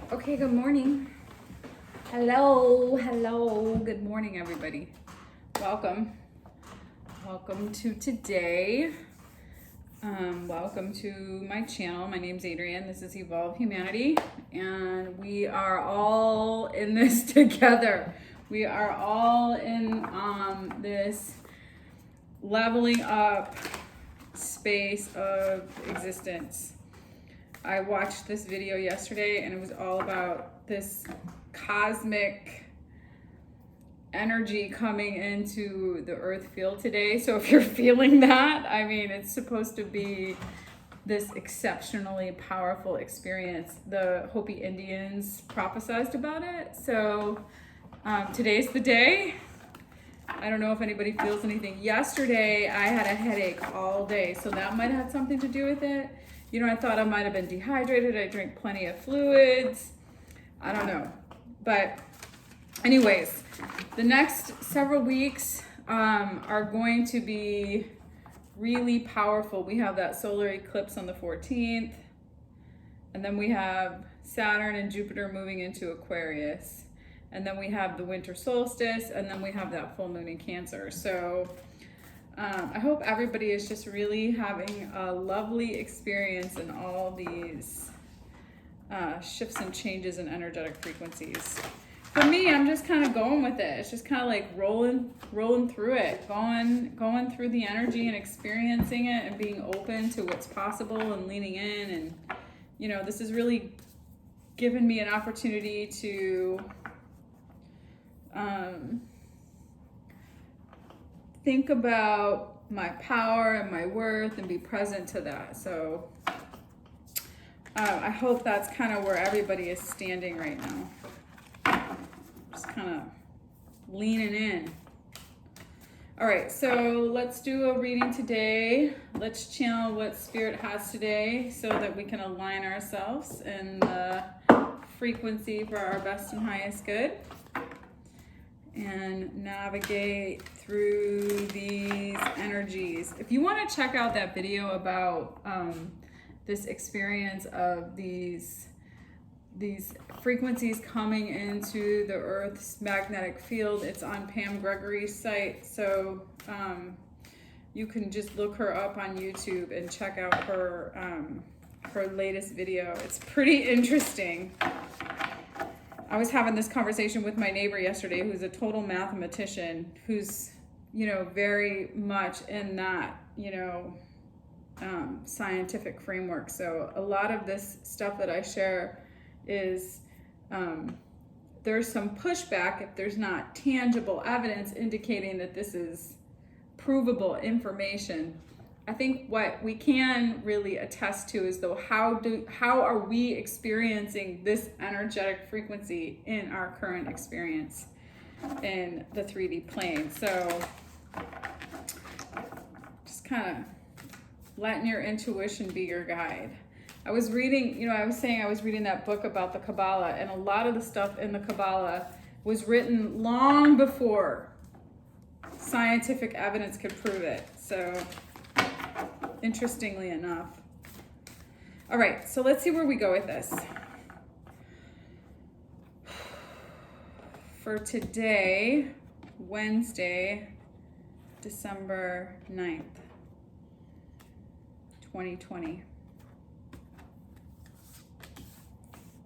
Okay, good morning. Hello. Good morning, everybody. Welcome. Welcome to today. Welcome to my channel. My name's Adrienne. This is Evolve Humanity, and we are all in this together. We are all in this leveling up space of existence. I watched this video yesterday and it was all about this cosmic energy coming into the earth field today. So if you're feeling that, I mean, it's supposed to be this exceptionally powerful experience. The Hopi Indians prophesized about it. So today's the day. I don't know if anybody feels anything. Yesterday, I had a headache all day, so that might have something to do with it. You know, I thought I might have been dehydrated. I drank plenty of fluids. I don't know. But anyways, the next several weeks are going to be really powerful. We have that solar eclipse on the 14th. And then we have Saturn and Jupiter moving into Aquarius. And then we have the winter solstice. And then we have that full moon in Cancer. So I hope everybody is just really having a lovely experience in all these shifts and changes in energetic frequencies. For me, I'm just kind of going with it. It's just kind of like rolling through it, going through the energy and experiencing it and being open to what's possible and leaning in. And, you know, this has really given me an opportunity to think about my power and my worth and be present to that. So I hope that's kind of where everybody is standing right now. Just kind of leaning in. All right, so let's do a reading today. Let's channel what Spirit has today so that we can align ourselves in the frequency for our best and highest good and navigate through these energies. If you want to check out that video about this experience of these frequencies coming into the Earth's magnetic field, it's on Pam Gregory's site. So you can just look her up on YouTube and check out her latest video. It's pretty interesting. I was having this conversation with my neighbor yesterday who's a total mathematician, who's, you know, very much in that, you know, scientific framework. So a lot of this stuff that I share is there's some pushback if there's not tangible evidence indicating that this is provable information. I think what we can really attest to is, though, how are we experiencing this energetic frequency in our current experience in the 3D plane. So just kind of letting your intuition be your guide. I was reading, you know, I was saying I was reading that book about the Kabbalah, and a lot of the stuff in the Kabbalah was written long before scientific evidence could prove it. So interestingly enough. All right, so let's see where we go with this. For today, Wednesday, December 9th, 2020.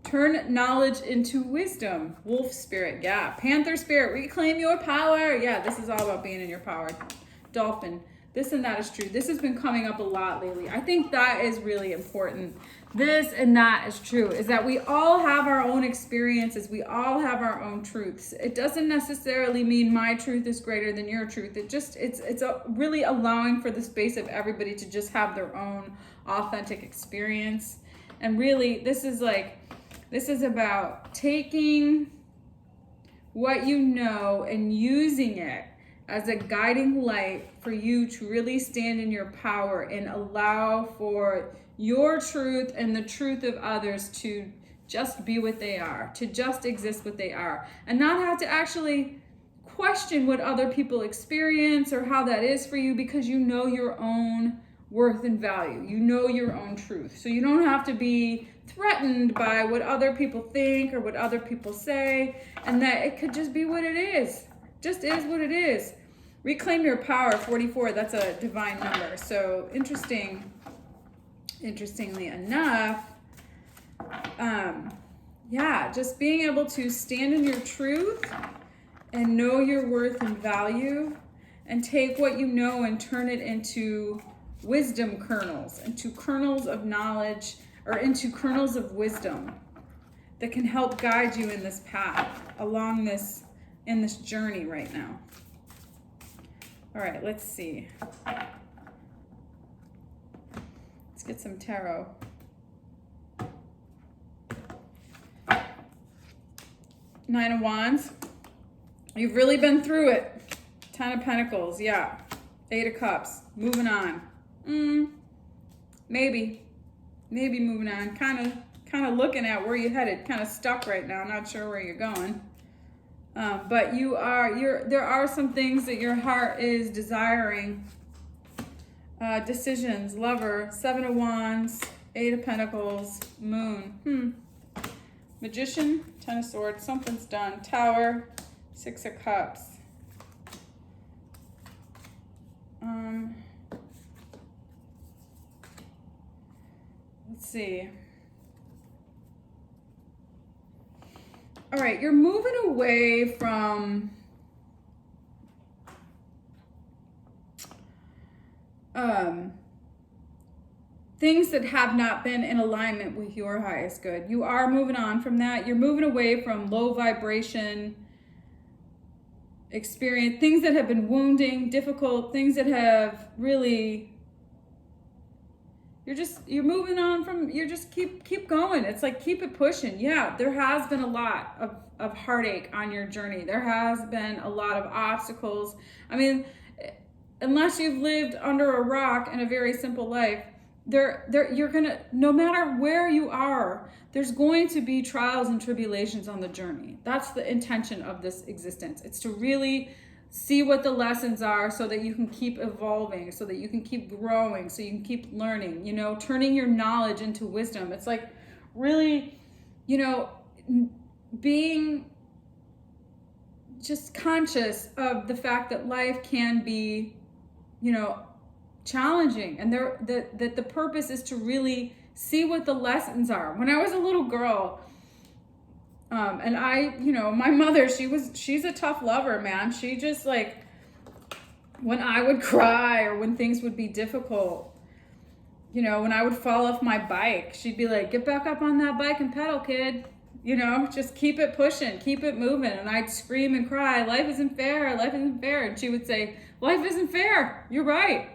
Turn knowledge into wisdom. Wolf spirit, yeah. Panther spirit, reclaim your power. Yeah, this is all about being in your power. Dolphin, this and that is true. This has been coming up a lot lately. I think that is really important. This and that is true, is that we all have our own experiences. We all have our own truths. It doesn't necessarily mean my truth is greater than your truth. It's really allowing for the space of everybody to just have their own authentic experience. And really, this is about taking what you know and using it as a guiding light for you to really stand in your power and allow for your truth and the truth of others to just be what they are, to just exist what they are, and not have to actually question what other people experience or how that is for you, because you know your own worth and value. You know your own truth. So you don't have to be threatened by what other people think or what other people say, and that it could just be what it is. Just is what it is. Reclaim your power, 44, that's a divine number. So interestingly enough, just being able to stand in your truth and know your worth and value and take what you know and turn it into wisdom kernels, into kernels of knowledge, or into kernels of wisdom that can help guide you in this path, in this journey right now. All right, let's see. Let's get some tarot. Nine of Wands. You've really been through it. Ten of Pentacles, yeah. Eight of Cups, moving on. Maybe moving on. Kind of looking at where you're headed. Kind of stuck right now. Not sure where you're going. But there are some things that your heart is desiring. Decisions, Lover, Seven of Wands, Eight of Pentacles, Moon. Magician, Ten of Swords, something's done. Tower, Six of Cups. Let's see. All right, you're moving away from things that have not been in alignment with your highest good. You are moving on from that. You're moving away from low vibration experience, things that have been wounding, difficult, things that have really, you're moving on from, you're just keep going. It's like, keep it pushing. Yeah, there has been a lot of heartache on your journey. There has been a lot of obstacles. I mean, unless you've lived under a rock in a very simple life, you're gonna, no matter where you are, there's going to be trials and tribulations on the journey. That's the intention of this existence. It's to really see what the lessons are so that you can keep evolving, so that you can keep growing, so you can keep learning, turning your knowledge into wisdom. It's like really, being just conscious of the fact that life can be, challenging, and that the purpose is to really see what the lessons are. When I was a little girl, and my mother, she's a tough lover, man. She just, like, when I would cry or when things would be difficult, when I would fall off my bike, she'd be like, get back up on that bike and pedal, kid. Just keep it pushing, keep it moving. And I'd scream and cry, life isn't fair, life isn't fair. And she would say, life isn't fair. You're right.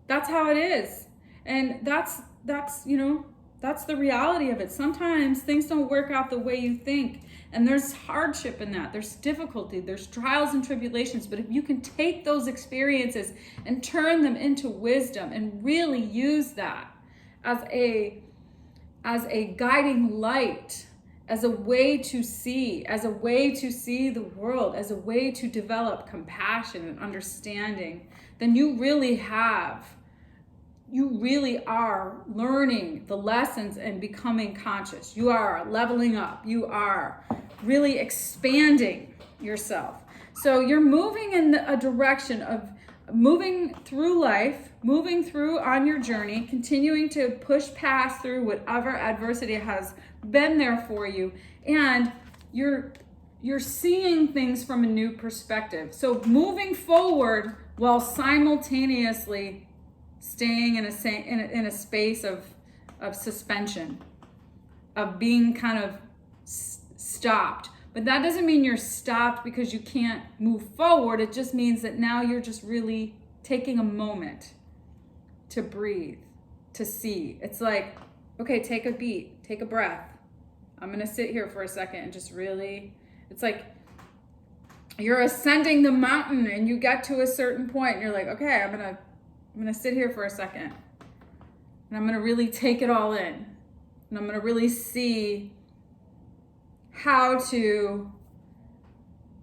That's how it is. And that's the reality of it. Sometimes things don't work out the way you think. And there's hardship in that. There's difficulty. There's trials and tribulations. But if you can take those experiences and turn them into wisdom and really use that as a guiding light, as a way to see the world, as a way to develop compassion and understanding, then you really are learning the lessons and becoming conscious. You are leveling up. You are really expanding yourself. So you're moving in a direction of moving through life, moving through on your journey, continuing to push past through whatever adversity has been there for you, and you're seeing things from a new perspective. So moving forward while simultaneously staying in a space of suspension, of being kind of stopped. But that doesn't mean you're stopped because you can't move forward. It just means that now you're just really taking a moment to breathe, to see. It's like, okay, take a beat, take a breath. I'm gonna sit here for a second and just really, it's like you're ascending the mountain and you get to a certain point and you're like, okay, I'm gonna sit here for a second and I'm gonna really take it all in. And I'm gonna really see how to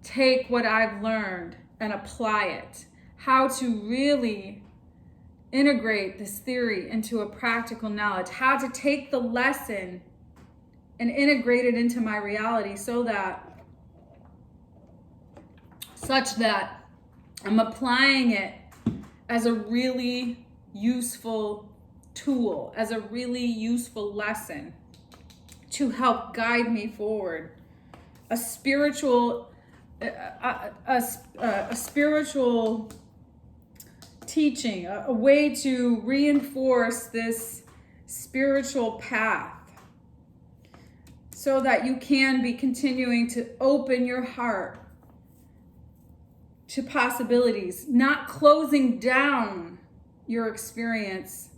take what I've learned and apply it. How to really integrate this theory into a practical knowledge, how to take the lesson and integrate it into my reality such that I'm applying it as a really useful tool, as a really useful lesson to help guide me forward. A spiritual teaching, a way to reinforce this spiritual path so that you can be continuing to open your heart to possibilities, not closing down your experience,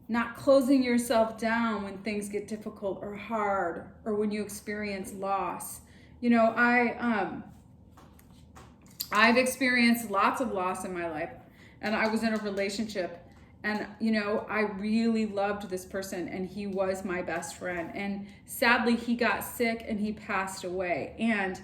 not closing yourself down when things get difficult or hard or when you experience loss. You know, I've experienced lots of loss in my life, and I was in a relationship, and you know, I really loved this person, and he was my best friend, and sadly he got sick and he passed away, and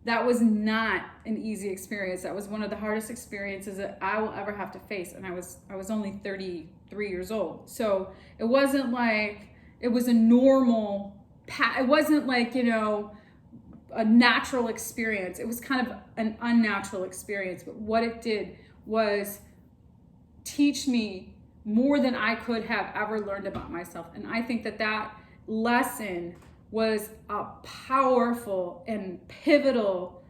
that was not an easy experience. That was one of the hardest experiences that I will ever have to face, and I was only 33 years old, so it wasn't like it was a normal it wasn't like, you know, a natural experience. It was kind of an unnatural experience, but what it did was teach me more than I could have ever learned about myself. And I think that lesson was a powerful and pivotal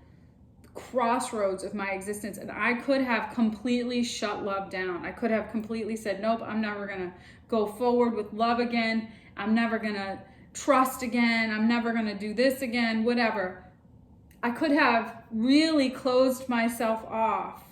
crossroads of my existence. And I could have completely shut love down. I could have completely said, nope, I'm never gonna go forward with love again. I'm never gonna trust again. I'm never gonna do this again, whatever. I could have really closed myself off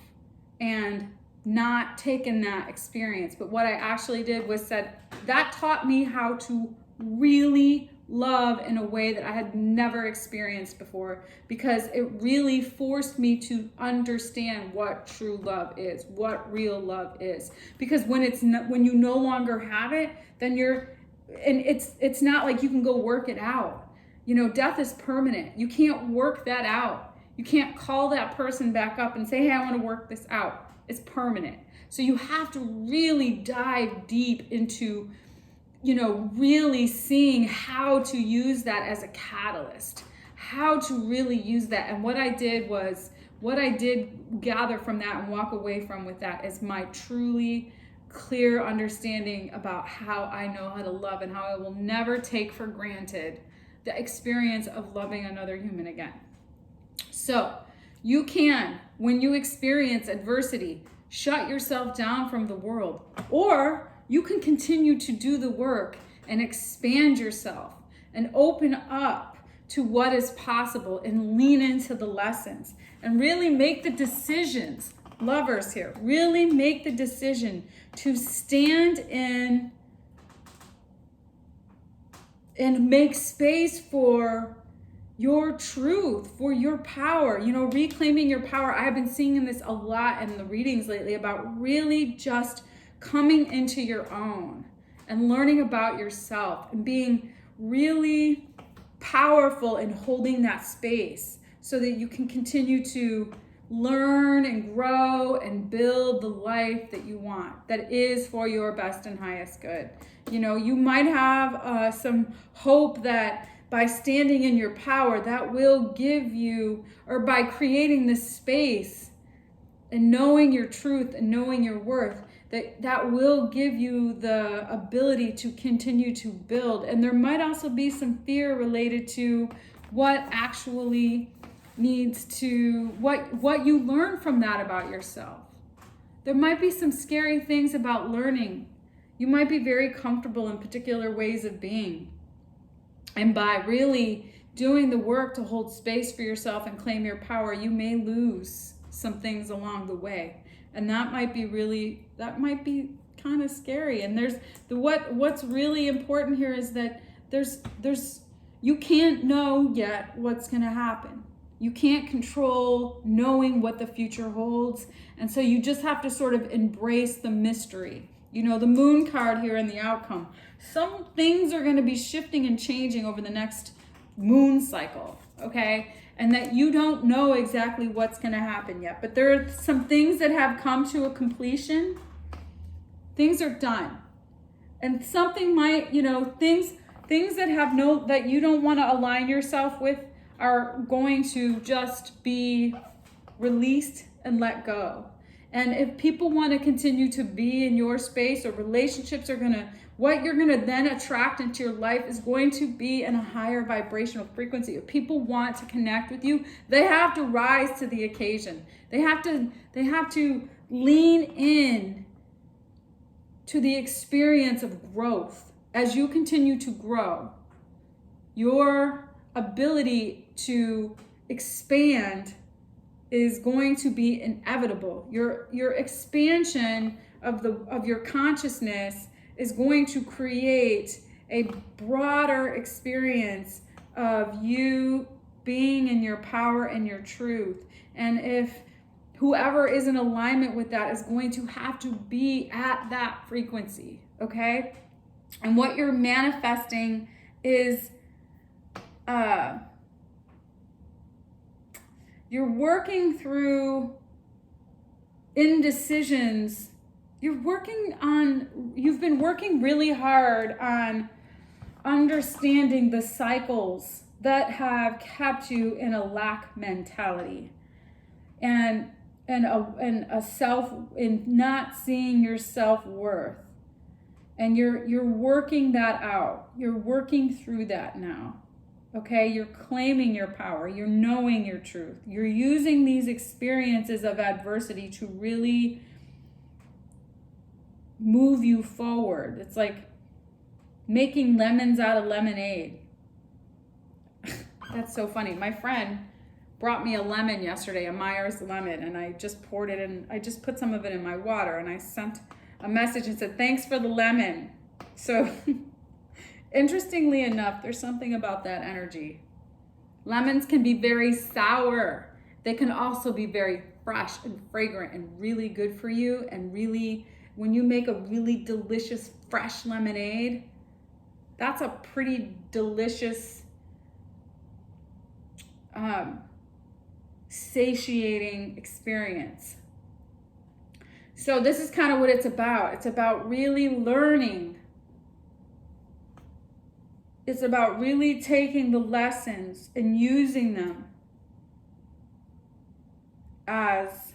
and not taken that experience. But what I actually did was said, that taught me how to really love in a way that I had never experienced before, because it really forced me to understand what true love is, what real love is. Because when you no longer have it, then it's not like you can go work it out. You know, death is permanent. You can't work that out. You can't call that person back up and say, hey, I want to work this out. It's permanent. So you have to really dive deep into, you know, really seeing how to use that as a catalyst, how to really use that. And what I did gather from that and walk away from with that is my truly clear understanding about how I know how to love, and how I will never take for granted the experience of loving another human again. So you can, when you experience adversity, shut yourself down from the world, or you can continue to do the work and expand yourself and open up to what is possible and lean into the lessons and really make the decisions. Lovers here, really make the decision to stand in and make space for your truth, for your power, you know, reclaiming your power. I have been seeing this a lot in the readings lately about really just coming into your own and learning about yourself and being really powerful in holding that space so that you can continue to learn and grow and build the life that you want, that is for your best and highest good. You know, you might have some hope that by standing in your power, that will give you, or by creating this space and knowing your truth and knowing your worth, that will give you the ability to continue to build. And there might also be some fear related to what actually needs to, what you learn from that about yourself. There might be some scary things about learning. You might be very comfortable in particular ways of being. And by really doing the work to hold space for yourself and claim your power, you may lose some things along the way. And that might be kind of scary. And what's really important here is that you can't know yet what's going to happen. You can't control knowing what the future holds. And so you just have to sort of embrace the mystery. You know, the moon card here in the outcome. Some things are going to be shifting and changing over the next moon cycle, okay? And that you don't know exactly what's going to happen yet. But there are some things that have come to a completion, Things are done. And something might, things that have that you don't want to align yourself with are going to just be released and let go. And if people want to continue to be in your space, or relationships are what you're gonna then attract into your life is going to be in a higher vibrational frequency. If people want to connect with you, they have to rise to the occasion. They have to lean in to the experience of growth. As you continue to grow, your ability to expand is going to be inevitable. Your expansion of your consciousness is going to create a broader experience of you being in your power and your truth. And if whoever is in alignment with that is going to have to be at that frequency, okay? And what you're manifesting is you're working through indecisions. You've been working really hard on understanding the cycles that have kept you in a lack mentality and not seeing your self-worth. And you're working that out. You're working through that now. Okay, you're claiming your power. You're knowing your truth. You're using these experiences of adversity to really move you forward. It's like making lemons out of lemonade. That's so funny. My friend brought me a lemon yesterday, a Myers lemon, and I just poured it in. I just put some of it in my water, and I sent a message and said, "Thanks for the lemon." So interestingly enough, there's something about that energy. Lemons can be very sour. They can also be very fresh and fragrant and really good for you. And really, when you make a really delicious fresh lemonade, that's a pretty delicious, satiating experience. So this is kind of what it's about. It's about really learning. It's about really taking the lessons and using them as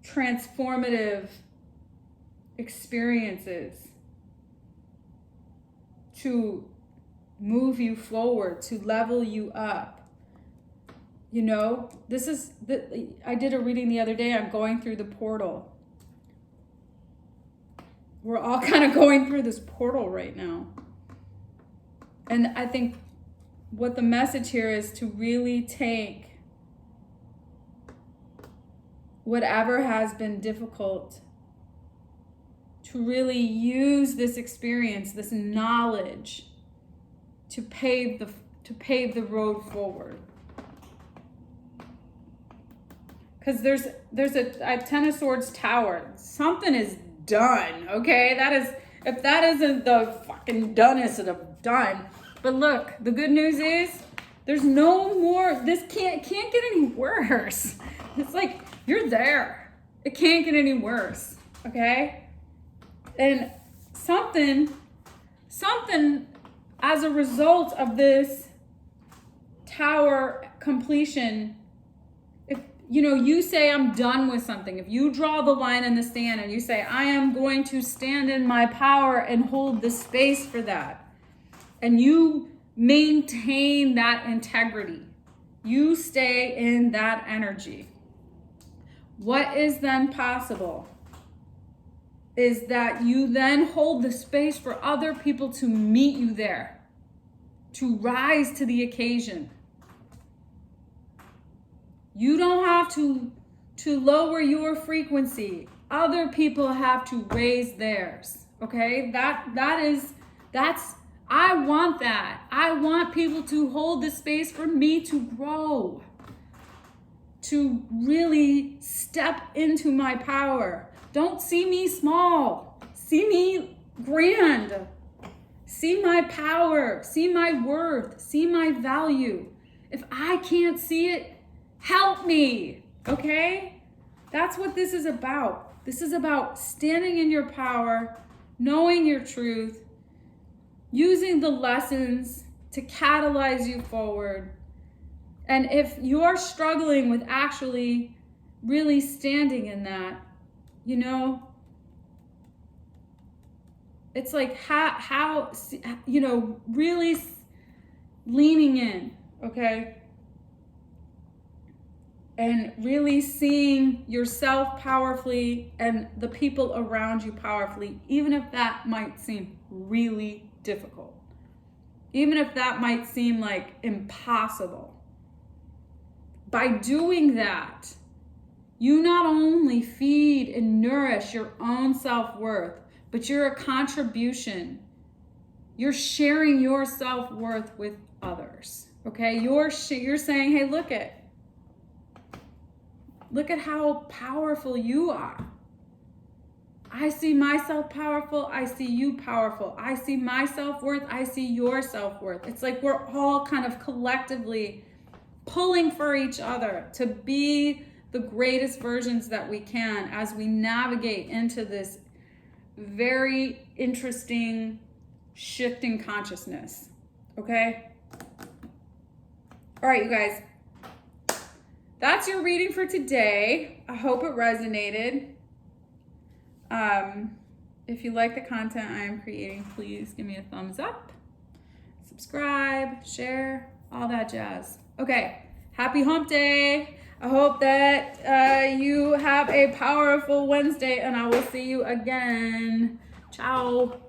transformative experiences to move you forward, to level you up. I did a reading the other day. I'm going through the portal. We're all kind of going through this portal right now. And I think what the message here is to really take whatever has been difficult, to really use this experience, this knowledge, to pave the road forward. Because there's a Ten of Swords tower. Something is done, okay? If that isn't the fucking donest of done. But look, the good news is there's no more. This can't get any worse. It's like you're there. It can't get any worse, okay? And something as a result of this tower completion, if you say I'm done with something, if you draw the line in the sand and you say I am going to stand in my power and hold the space for that, and you maintain that integrity, you stay in that energy, what is then possible is that you then hold the space for other people to meet you there, to rise to the occasion. You don't have to lower your frequency. Other people have to raise theirs. Okay? I want that. I want people to hold the space for me to grow, to really step into my power. Don't see me small. See me grand. See my power. See my worth. See my value. If I can't see it, help me, okay? That's what this is about. This is about standing in your power, knowing your truth, using the lessons to catalyze you forward. And if you're struggling with actually really standing in that, you know, it's like how you know, really leaning in, okay? And really seeing yourself powerfully and the people around you powerfully, even if that might seem really difficult. Even if that might seem like impossible. By doing that, you not only feed and nourish your own self-worth, but you're a contribution. You're sharing your self-worth with others, okay? You're saying, hey, look at how powerful you are. I see myself powerful. I see you powerful. I see my self-worth. I see your self-worth. It's like we're all kind of collectively pulling for each other to be the greatest versions that we can as we navigate into this very interesting shifting consciousness. Okay? All right, you guys. That's your reading for today. I hope it resonated. If you like the content I am creating, please give me a thumbs up, subscribe, share, all that jazz. Okay, happy hump day. I hope that you have a powerful Wednesday, and I will see you again. Ciao.